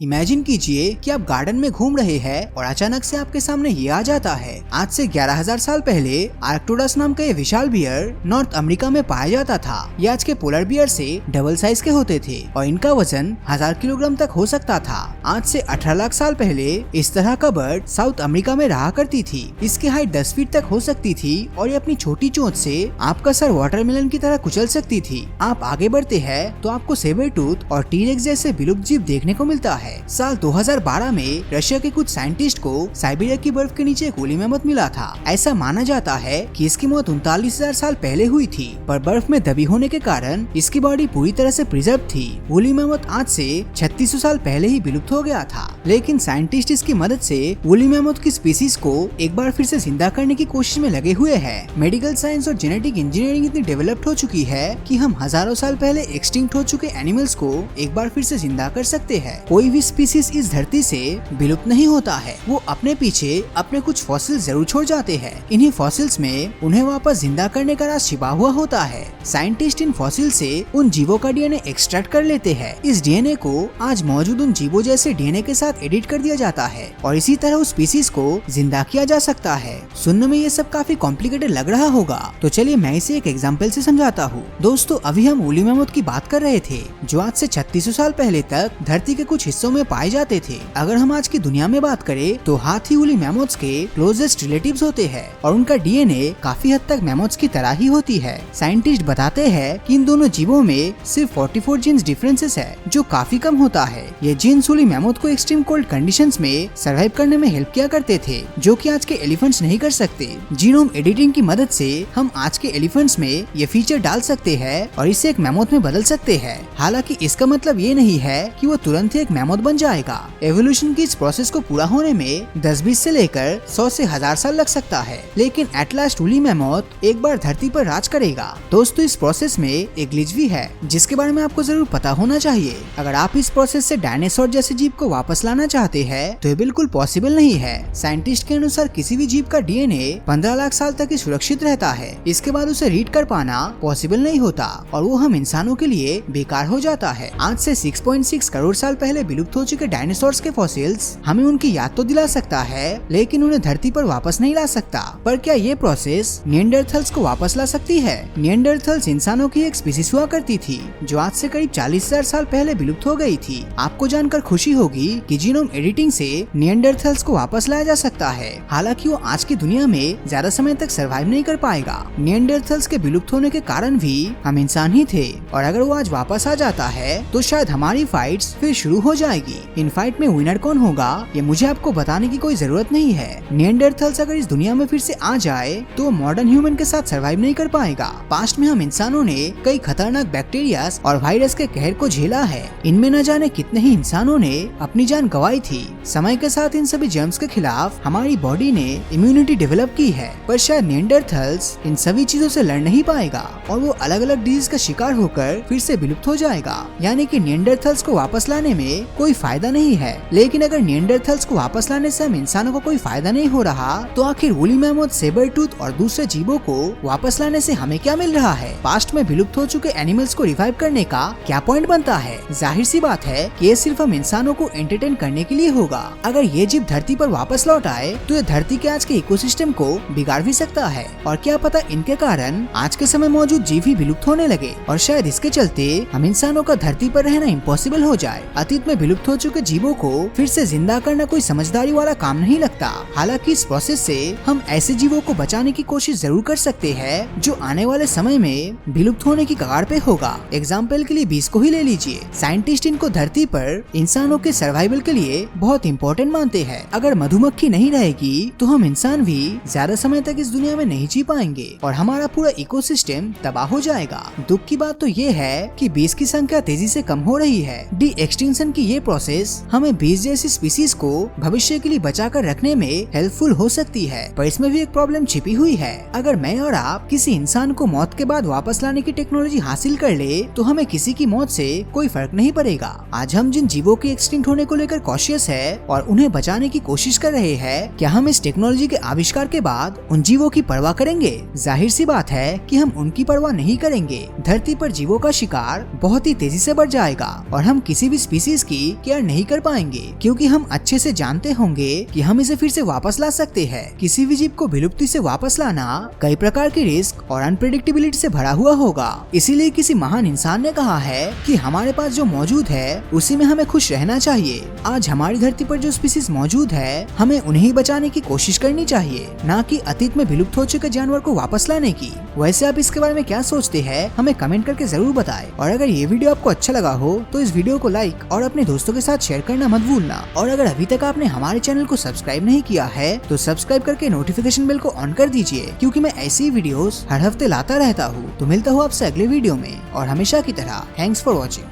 Imagine कीजिए कि आप गार्डन में घूम रहे हैं और अचानक से आपके सामने ये आ जाता है। आज से 11,000 साल पहले आर्क्टोडस नाम का ये विशाल बियर नॉर्थ अमेरिका में पाया जाता था। ये आज के पोलर बियर से डबल साइज के होते थे और इनका वजन 1000 किलोग्राम तक हो सकता था। आज से 18 लाख साल पहले इस तरह का बर्ड साउथ अमेरिका में रहा करती थी। इसकी हाइट 10 फीट तक हो सकती थी और ये अपनी छोटी चोंच से आपका सर वाटरमेलन की तरह कुचल सकती थी। आप आगे बढ़ते हैं तो आपको सेबर टूथ और टीरेक्स जैसे विलुप्त जीव देखने को मिलता है। साल 2012 में रशिया के कुछ साइंटिस्ट को साइबेरिया की बर्फ के नीचे एक वूली मैमथ मिला था। ऐसा माना जाता है कि इसकी मौत 39,000 साल पहले हुई थी, पर बर्फ में दबी होने के कारण इसकी बॉडी पूरी तरह से प्रिजर्व थी। वूली मैमथ आज से 3600 साल पहले ही विलुप्त हो गया था, लेकिन साइंटिस्ट इसकी मदद से वूली मैमथ की स्पीसीज को एक बार फिर से जिंदा करने की कोशिश में लगे हुए हैं। मेडिकल साइंस और जेनेटिक इंजीनियरिंग इतनी डेवलप्ड हो चुकी है कि हम हजारों साल पहले एक्सटिंक्ट हो चुके एनिमल्स को एक बार फिर से जिंदा कर सकते हैं। कोई भी स्पीसीज इस धरती से विलुप्त नहीं होता है, वो अपने पीछे अपने कुछ फॉसिल जरूर छोड़ जाते हैं। इन्हीं फॉसिल्स में उन्हें वापस जिंदा करने का राज छिपा हुआ होता है। साइंटिस्ट इन फॉसिल से उन जीवों का डीएनए एक्सट्रैक्ट कर लेते हैं। इस डीएनए को आज मौजूद उन जीवों जैसे डीएनए के साथ एडिट कर दिया जाता है और इसी तरह उस स्पीसीज को जिंदा किया जा सकता है। सुनने में ये सब काफी कॉम्प्लिकेटेड लग रहा होगा, तो चलिए मैं इसे एक एग्जाम्पल से समझाता हूँ। दोस्तों, अभी हम वूली मैमथ की बात कर रहे थे, जो आज से 3600 साल पहले तक धरती के कुछ हिस्सों में पाए जाते थे। अगर हम आज की दुनिया में बात करें तो हाथी वूली मैमथ्स के क्लोजेस्ट रिलेटिव्स होते हैं और उनका डीएनए काफी हद तक मैमथ्स की तरह ही होती है। साइंटिस्ट बताते हैं कि इन दोनों जीवों में सिर्फ 44 जीन्स डिफरेंसेस है, जो काफी कम होता है। ये जीन्स वूली मैमथ को एक्सट्रीम कोल्ड कंडीशंस में सर्वाइव करने में हेल्प किया करते थे, जो कि आज के एलिफेंट्स नहीं कर सकते। जीनोम एडिटिंग की मदद से हम आज के एलिफेंट्स में ये फीचर डाल सकते हैं और इसे एक मैमथ में बदल सकते हैं। हालांकि इसका मतलब ये नहीं है कि वो तुरंत ही एक मैमथ बन जाएगा। एवोल्यूशन की इस प्रोसेस को पूरा होने में 10-20 से लेकर 100 से 1000 साल लग सकता है, लेकिन एट लास्ट वूली मैमथ एक बार धरती पर राज करेगा। दोस्तों, इस प्रोसेस में एक ग्लिच भी है, जिसके बारे में आपको जरूर पता होना चाहिए। अगर आप इस प्रोसेस से डायनासोर जैसे जीव को वापस लाना चाहते हैं तो ये बिल्कुल पॉसिबल नहीं है। साइंटिस्ट के अनुसार किसी भी जीव का डीएनए 15 लाख साल तक ही सुरक्षित रहता है। इसके बाद उसे रीड कर पाना पॉसिबल नहीं होता और वो हम इंसानों के लिए बेकार हो जाता है। आज से 6.6 करोड़ साल पहले विलुप्त हो चुके डायनासोर्स के फॉसिल्स हमें उनकी याद तो दिला सकता है, लेकिन उन्हें धरती पर वापस नहीं ला सकता। पर क्या ये प्रोसेस निएंडरथल्स को वापस ला सकती है? निएंडरथल्स इंसानों की एक स्पीसीज हुआ करती थी, जो आज से करीब 40,000 साल पहले विलुप्त हो गई थी। आपको जानकर खुशी होगी कि जीनोम एडिटिंग से निएंडरथल्स को वापस लाया जा सकता है। हालांकि वो आज की दुनिया में ज्यादा समय तक सर्वाइव नहीं कर पाएगा। निएंडरथल्स के विलुप्त होने के कारण भी हम इंसान ही थे, और अगर वो आज वापस आ जाता है तो शायद हमारी फाइट्स फिर शुरू हो जाएगी। इन फाइट में विनर कौन होगा ये मुझे आपको बताने की कोई जरूरत नहीं है। निएंडरथल्स अगर इस दुनिया में फिर से आ जाए तो मॉडर्न ह्यूमन के साथ सर्वाइव नहीं कर पाएगा। पास्ट में हम इंसानों ने कई खतरनाक बैक्टीरिया और वायरस के कहर को झेला है। इनमें न जाने कितने ही इंसानों ने अपनी जान गंवाई थी। समय के साथ इन सभी जर्म्स के खिलाफ हमारी बॉडी ने इम्यूनिटी डेवलप की है, पर शायद निएंडरथल्स इन सभी चीजों से लड़ नहीं पाएगा और वो अलग अलग डिजीज का शिकार होकर फिर से विलुप्त हो जाएगा। यानी कि निएंडरथल्स को वापस लाने में कोई फायदा नहीं है। लेकिन अगर निएंडरथल्स को वापस लाने से हम इंसानों को कोई फायदा नहीं हो रहा, तो आखिर वूली मैमथ, सेबर टूथ और दूसरे जीवों को वापस लाने से हमें क्या मिल रहा है? पास्ट में विलुप्त हो चुके एनिमल्स को रिवाइव करने का क्या पॉइंट बनता है? जाहिर सी बात है कि ये सिर्फ हम इंसानों को एंटरटेन करने के लिए होगा। अगर ये जीव धरती पर वापस लौट आए तो ये धरती के आज के इकोसिस्टम को बिगाड़ भी सकता है, और क्या पता इनके कारण आज के समय मौजूद जीव ही विलुप्त होने लगे और शायद इसके चलते हम इंसानों का धरती पर रहना इम्पॉसिबल हो जाए। अतीत में विलुप्त हो चुके जीवों को फिर से जिंदा करना कोई समझदारी वाला काम नहीं लगता। हालांकि इस प्रोसेस से हम ऐसे जीवों को बचाने की कोशिश जरूर कर सकते हैं जो आने वाले समय में विलुप्त होने की कगार पे होगा। एग्जाम्पल के लिए बीस को ही ले लीजिए। साइंटिस्ट इनको धरती पर इंसानों के सर्वाइवल के लिए बहुत इम्पोर्टेंट मानते हैं। अगर मधुमक्खी नहीं रहेगी तो हम इंसान भी ज्यादा समय तक इस दुनिया में नहीं जी पाएंगे और हमारा पूरा इकोसिस्टम तबाह हो जाएगा। दुख की बात तो ये है कि बीस की संख्या तेजी से कम हो रही है। डी एक्सटिंक्शन की ये प्रोसेस हमें बीस जैसी स्पीसीज को भविष्य के लिए बचा कर रखने में हेल्पफुल हो सकती है, पर इसमें भी एक प्रॉब्लम छिपी हुई है। अगर मैं और आप किसी इंसान को मौत के बाद वापस लाने की टेक्नोलॉजी हासिल कर ले तो हमें किसी की मौत से कोई फर्क नहीं पड़ेगा। आज हम जिन जीवों की एक्सटिंक्ट होने को लेकर कॉशियस है और उन्हें बचाने की कोशिश कर रहे हैं, क्या हम इस टेक्नोलॉजी के आविष्कार के बाद उन जीवों की परवाह करेंगे? जाहिर सी बात है कि हम उनकी परवाह नहीं करेंगे। धरती पर जीवों का शिकार बहुत ही तेजी से बढ़ जाएगा और हम किसी भी स्पीसीज की केयर नहीं कर पाएंगे, क्योंकि हम अच्छे से जानते होंगे कि हम इसे फिर से वापस ला सकते हैं। किसी भी जीव को विलुप्ति से वापस लाना कई प्रकार के रिस्क और अनप्रेडिक्टेबिलिटी से भरा हुआ होगा। इसीलिए किसी महान इंसान ने कहा है कि हमारे पास जो मौजूद है उसी में हमें खुश रहना चाहिए। आज हमारी धरती पर जो स्पीसीज मौजूद है, हमें उन्हें बचाने की कोशिश करनी चाहिए, ना कि अतीत में विलुप्त हो चुके जानवर को वापस लाने की। वैसे आप इसके बारे में क्या सोचते हैं, हमें कमेंट करके जरूर बताएं। और अगर ये वीडियो आपको अच्छा लगा हो तो इस वीडियो को लाइक और अपने दोस्तों के साथ शेयर करना मत भूलना। और अगर अभी तक आपने हमारे चैनल को सब्सक्राइब नहीं किया है तो सब्सक्राइब करके नोटिफिकेशन बेल को ऑन कर दीजिए, क्योंकि मैं ऐसी वीडियोस हर हफ्ते लाता रहता हूँ। तो मिलता हूँ आपसे अगले वीडियो में, और हमेशा की तरह थैंक्स फॉर वॉचिंग।